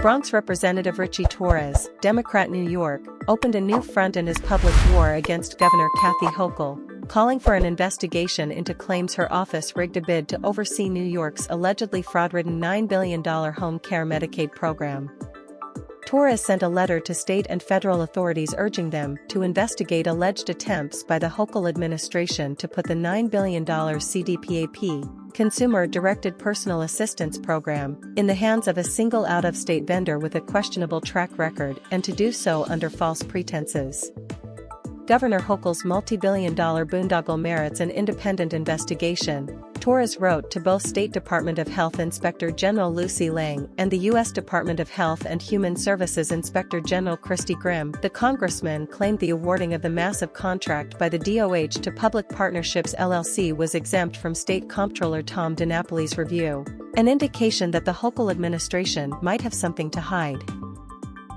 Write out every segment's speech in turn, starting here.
Bronx Representative Ritchie Torres, Democrat New York, opened a new front in his public war against Governor Kathy Hochul, calling for an investigation into claims her office rigged a bid to oversee New York's allegedly fraud-ridden $9 billion home care Medicaid program. Torres sent a letter to state and federal authorities urging them to investigate alleged attempts by the Hochul administration to put the $9 billion CDPAP, Consumer-Directed Personal Assistance Program, in the hands of a single out-of-state vendor with a questionable track record and to do so under false pretenses. Governor Hochul's multi-billion-dollar boondoggle merits an independent investigation, Torres wrote to both State Department of Health Inspector General Lucy Lang and the U.S. Department of Health and Human Services Inspector General Christi. Grimm.The congressman claimed the awarding of the massive contract by the DOH to Public Partnerships LLC was exempt from State Comptroller Tom DiNapoli's review, an indication that the Hochul administration might have something to hide.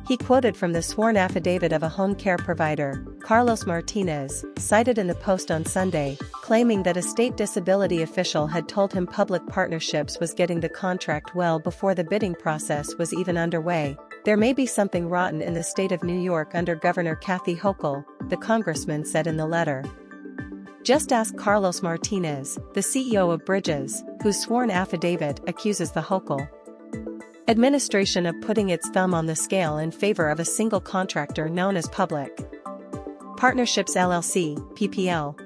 He quoted from the sworn affidavit of a home care provider, Carlos Martinez, cited in the Post on Sunday, claiming that a state disability official had told him Public Partnerships was getting the contract well before the bidding process was even underway. There may be something rotten in the state of New York under Governor Kathy Hochul, the congressman said in the letter. Just ask Carlos Martinez, the CEO of Bridges, whose sworn affidavit accuses the Hochul administration of putting its thumb on the scale in favor of a single contractor known as Public Partnerships LLC, PPL.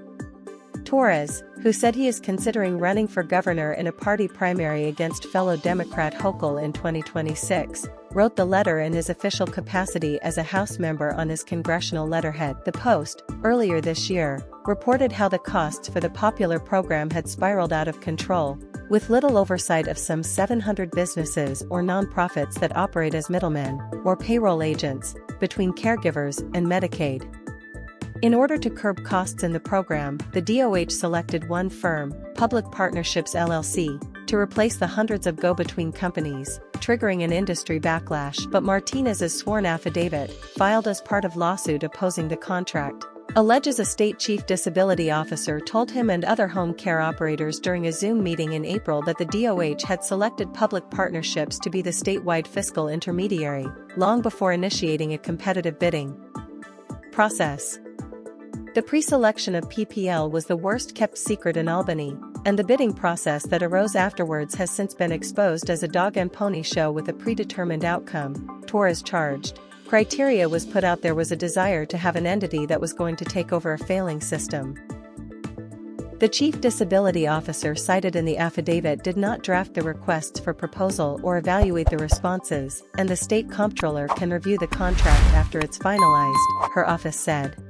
Torres, who said he is considering running for governor in a party primary against fellow Democrat Hochul in 2026, wrote the letter in his official capacity as a House member on his congressional letterhead. The Post, earlier this year, reported how the costs for the popular program had spiraled out of control, with little oversight of some 700 businesses or nonprofits that operate as middlemen, or payroll agents, between caregivers and Medicaid. In order to curb costs in the program, the DOH selected one firm, Public Partnerships LLC, to replace the hundreds of go-between companies, triggering an industry backlash. But Martinez's sworn affidavit, filed as part of lawsuit opposing the contract, alleges a state chief disability officer told him and other home care operators during a Zoom meeting in April that the DOH had selected Public Partnerships to be the statewide fiscal intermediary, long before initiating a competitive bidding process. The pre-selection of PPL was the worst-kept secret in Albany, and the bidding process that arose afterwards has since been exposed as a dog and pony show with a predetermined outcome, Torres charged. Criteria was put out. There was a desire to have an entity that was going to take over a failing system. The chief disability officer cited in the affidavit did not draft the requests for proposal or evaluate the responses, and the state comptroller can review the contract after it's finalized, her office said.